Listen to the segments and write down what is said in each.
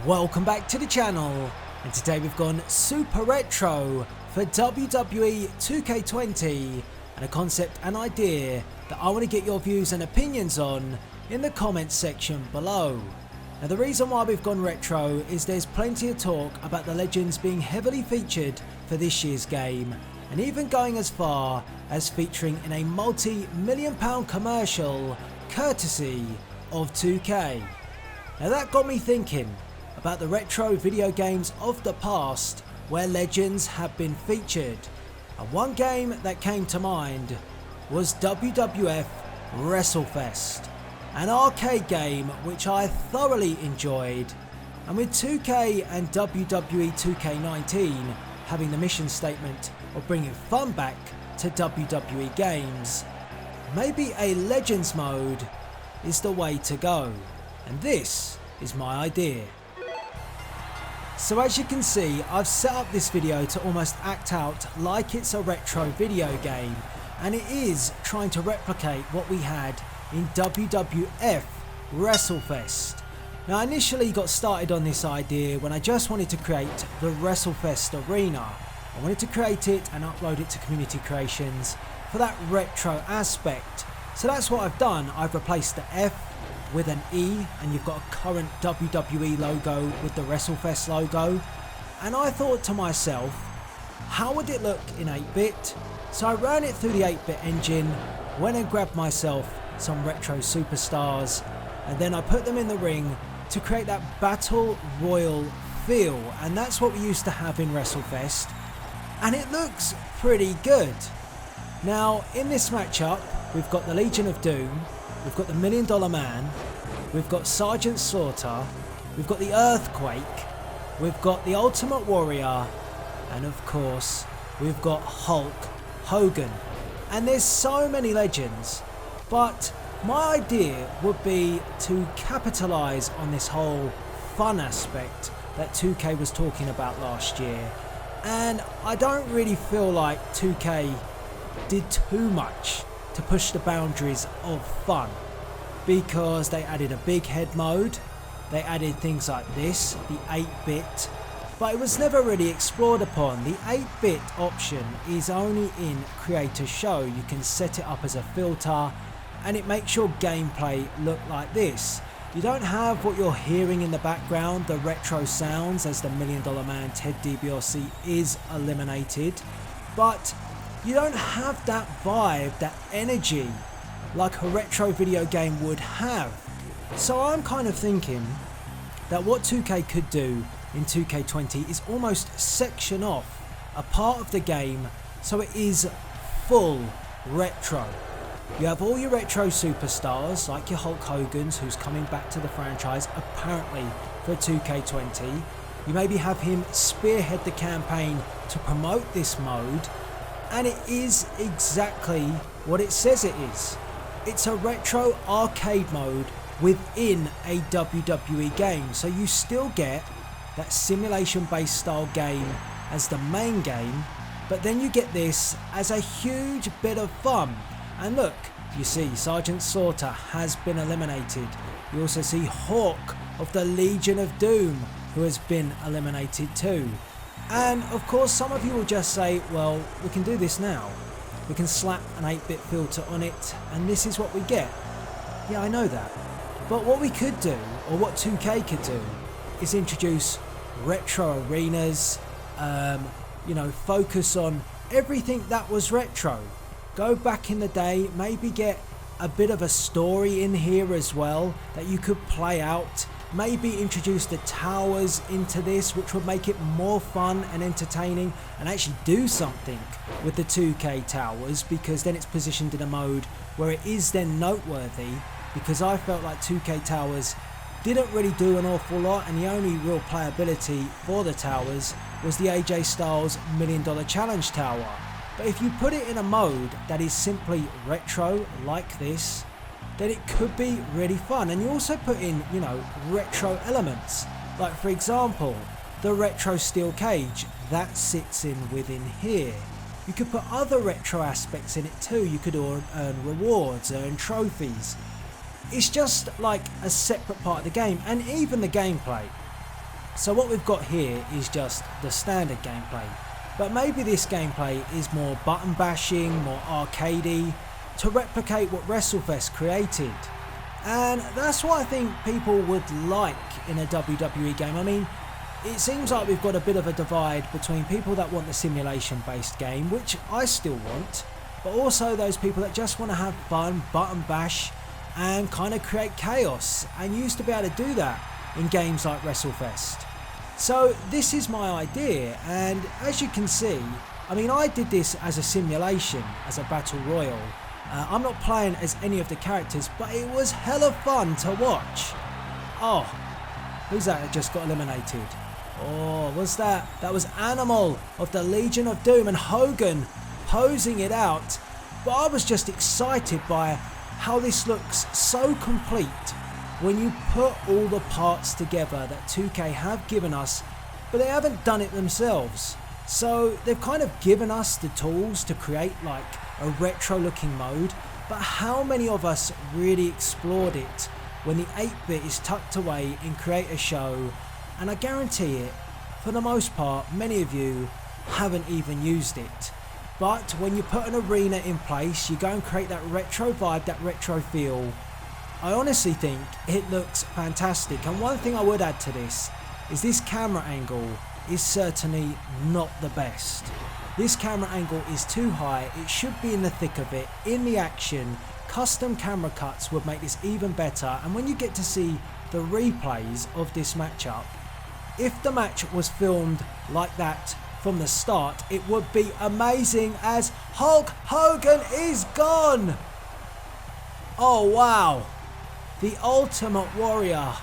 Welcome back to the channel, and today we've gone super retro for WWE 2K20 and a concept and idea that I want to get your views and opinions on in the comments section below. Now the reason why we've gone retro is there's plenty of talk about the legends being heavily featured for this year's game, and even going as far as featuring in a multi-million-pound commercial courtesy of 2K. Now that got me thinking about the retro video games of the past where legends have been featured, and one game that came to mind was WWF WrestleFest, an arcade game which I thoroughly enjoyed, and with 2K and WWE 2K20 having the mission statement of bringing fun back to WWE games, maybe a Legends mode is the way to go, and this is my idea. So as you can see, I've set up this video to almost act out like it's a retro video game, and it is trying to replicate what we had in WWF WrestleFest. Now I initially got started on this idea when I just wanted to create the WrestleFest arena. I wanted to create it and upload it to Community Creations for that retro aspect. So that's what I've done. I've replaced the F with an E, and you've got a current WWE logo with the WrestleFest logo. And I thought to myself, how would it look in 8-bit? So I ran it through the 8-bit engine, went and grabbed myself some retro superstars, and then I put them in the ring to create that battle royal feel, and that's what we used to have in WrestleFest, and it looks pretty good. Now in this matchup we've got the Legion of Doom, we've got the $1 Million Man, we've got Sergeant Slaughter, we've got the Earthquake, we've got the Ultimate Warrior, and of course we've got Hulk Hogan. And there's so many legends, but my idea would be to capitalise on this whole fun aspect that 2K was talking about last year, and I don't really feel like 2K did too much to push the boundaries of fun, because they added a big head mode, they added things like this, the 8-bit, but it was never really explored upon. The 8-bit option is only in Creator Show. You can set it up as a filter and it makes your gameplay look like this. You don't have what you're hearing in the background, the retro sounds, as the $1 Million Man Ted DiBiase is eliminated, but you don't have that vibe, that energy like a retro video game would have. So I'm kind of thinking that what 2K could do in 2K20 is almost section off a part of the game so it is full retro. You have all your retro superstars like your Hulk Hogan's, who's coming back to the franchise apparently for 2K20. You maybe have him spearhead the campaign to promote this mode, and it is exactly what it says it is. It's a retro arcade mode within a WWE game, so you still get that simulation based style game as the main game, but then you get this as a huge bit of fun. And look, you see Sergeant Slaughter has been eliminated. You also see Hawk of the Legion of Doom, who has been eliminated too. And of course some of you will just say, well, we can do this now. We can slap an 8-bit filter on it and this is what we get. Yeah, I know that. But what we could do, or what 2K could do, is introduce retro arenas, focus on everything that was retro. Go back in the day, maybe get a bit of a story in here as well that you could play out. Maybe introduce the towers into this, which would make it more fun and entertaining, and actually do something with the 2K towers, because then it's positioned in a mode where it is then noteworthy, because I felt like 2K towers didn't really do an awful lot, and the only real playability for the towers was the AJ Styles $1 Million Challenge Tower. But if you put it in a mode that is simply retro like this, then it could be really fun. And you also put in, retro elements, like for example the retro steel cage that sits in within here. You could put other retro aspects in it too. You could earn rewards, earn trophies. It's just like a separate part of the game, and even the gameplay. So what we've got here is just the standard gameplay, but maybe this gameplay is more button bashing, more arcadey, to replicate what WrestleFest created. And that's what I think people would like in a WWE game. I mean, it seems like we've got a bit of a divide between people that want the simulation based game, which I still want, but also those people that just want to have fun, button bash, and kind of create chaos, and used to be able to do that in games like WrestleFest. So this is my idea, and as you can see, I mean, I did this as a simulation, as a battle royal. I'm not playing as any of the characters, but it was hella fun to watch. Oh, who's that just got eliminated? Oh, was that? That was Animal of the Legion of Doom and Hogan posing it out. But I was just excited by how this looks so complete when you put all the parts together that 2K have given us, but they haven't done it themselves. So they've kind of given us the tools to create like a retro looking mode, but how many of us really explored it when the 8-bit is tucked away in Create a Show? And I guarantee it, for the most part, many of you haven't even used it. But when you put an arena in place, you go and create that retro vibe, that retro feel. I honestly think it looks fantastic. And one thing I would add to this is this camera angle is certainly not the best. This camera angle is too high. It should be in the thick of it, in the action. Custom camera cuts would make this even better. And when you get to see the replays of this matchup, if the match was filmed like that from the start, it would be amazing, as Hulk Hogan is gone. Oh wow, the Ultimate Warrior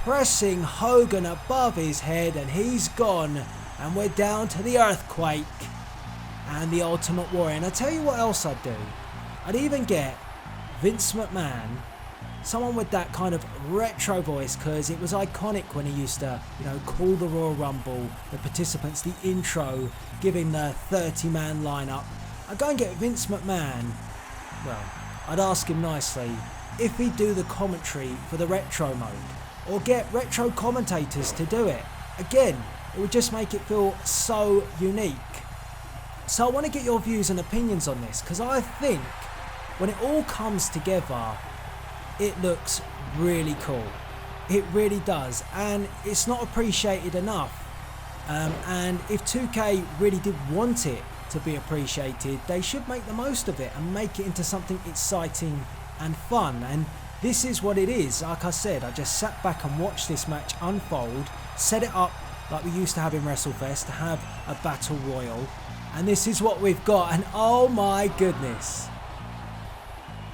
pressing Hogan above his head, and he's gone, and we're down to the Earthquake and the Ultimate Warrior. And I tell you what else I'd do, I'd even get Vince McMahon, someone with that kind of retro voice, because it was iconic when he used to, call the Royal Rumble, the participants, the intro, giving the 30-man lineup. I'd go and get Vince McMahon. Well, I'd ask him nicely if he'd do the commentary for the retro mode, or get retro commentators to do it. Again, it would just make it feel so unique. So I want to get your views and opinions on this, because I think when it all comes together, it looks really cool. It really does, and it's not appreciated enough. And if 2K really did want it to be appreciated, they should make the most of it and make it into something exciting and fun. And this is what it is. Like I said, I just sat back and watched this match unfold, set it up like we used to have in WrestleFest, to have a battle royal, and this is what we've got. And oh my goodness,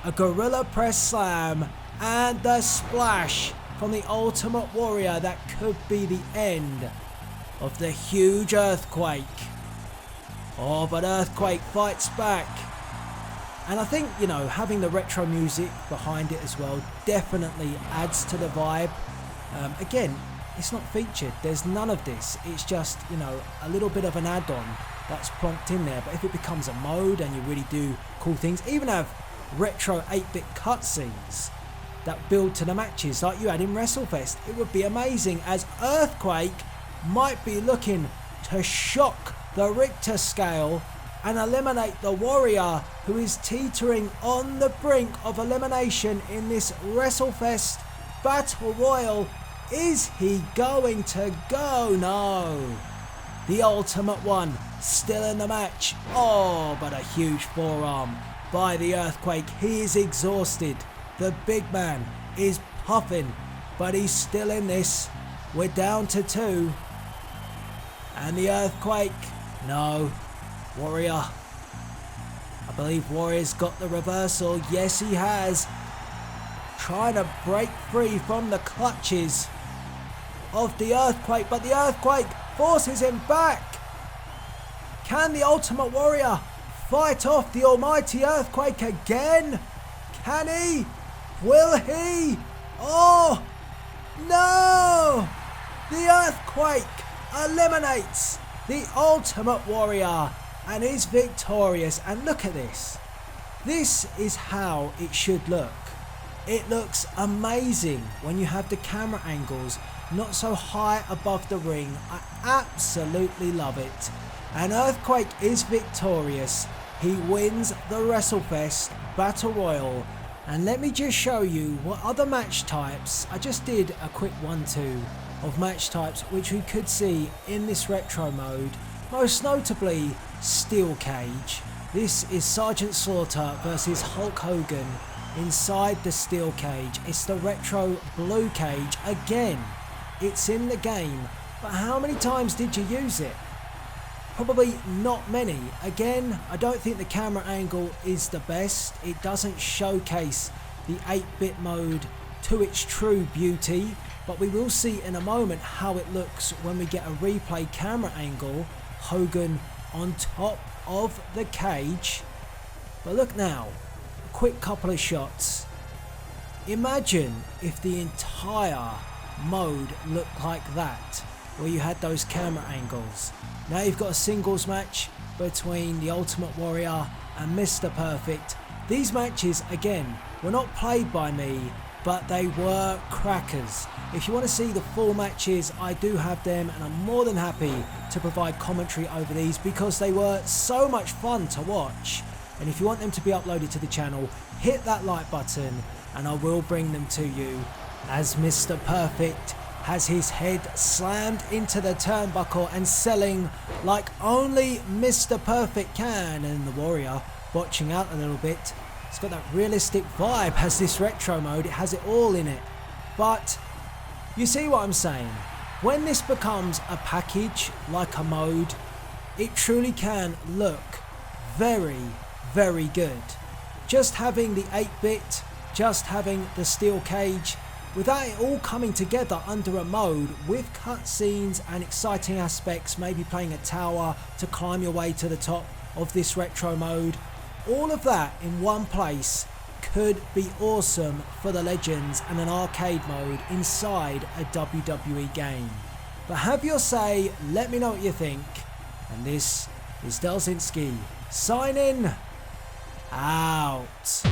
a Gorilla Press Slam and the splash from the Ultimate Warrior that could be the end of the huge Earthquake. Oh, but Earthquake fights back. And I think, having the retro music behind it as well definitely adds to the vibe. Again, it's not featured. There's none of this. It's just, a little bit of an add-on that's plonked in there. But if it becomes a mode and you really do cool things, even have retro 8-bit cutscenes that build to the matches like you had in WrestleFest, it would be amazing, as Earthquake might be looking to shock the Richter scale and eliminate the Warrior, who is teetering on the brink of elimination in this WrestleFest Battle Royal. Is he going to go? No. The Ultimate One still in the match. Oh, but a huge forearm by the Earthquake. He is exhausted. The big man is puffing, but he's still in this. We're down to 2. And the Earthquake, no. Warrior, I believe Warrior's got the reversal. Yes, he has. Trying to break free from the clutches of the Earthquake, but the Earthquake forces him back. Can the Ultimate Warrior fight off the almighty Earthquake again? Can he? Will he? Oh, no! The Earthquake eliminates the Ultimate Warrior and is victorious. And look at this. This is how it should look. It looks amazing when you have the camera angles. not so high above the ring. I absolutely love it. And Earthquake is victorious. He wins the WrestleFest Battle Royal. And let me just show you what other match types, I just did a quick 1-2 of match types which we could see in this retro mode. Most notably, Steel Cage. This is Sergeant Slaughter versus Hulk Hogan inside the Steel Cage. It's the retro blue cage. Again, it's in the game, but how many times did you use it? Probably not many. Again, I don't think the camera angle is the best. It doesn't showcase the 8-bit mode to its true beauty, but we will see in a moment how it looks when we get a replay camera angle. Hogan on top of the cage. But look now, a quick couple of shots. Imagine if the entire mode looked like that, where you had those camera angles. Now you've got a singles match between the Ultimate Warrior and Mr. Perfect. These matches, again, were not played by me, but they were crackers. If you want to see the full matches, I do have them, and I'm more than happy to provide commentary over these because they were so much fun to watch. And if you want them to be uploaded to the channel, hit that like button and I will bring them to you. As Mr. Perfect has his head slammed into the turnbuckle and selling like only Mr. Perfect can, and the Warrior botching out a little bit. It's got that realistic vibe, has this retro mode, it has it all in it. But you see what I'm saying? When this becomes a package like a mode, it truly can look very, very good. Just having the 8-bit, just having the Steel Cage, without it all coming together under a mode with cutscenes and exciting aspects, maybe playing a tower to climb your way to the top of this retro mode, all of that in one place could be awesome for the Legends and an arcade mode inside a WWE game. But have your say, let me know what you think. And this is Delzinski signing out.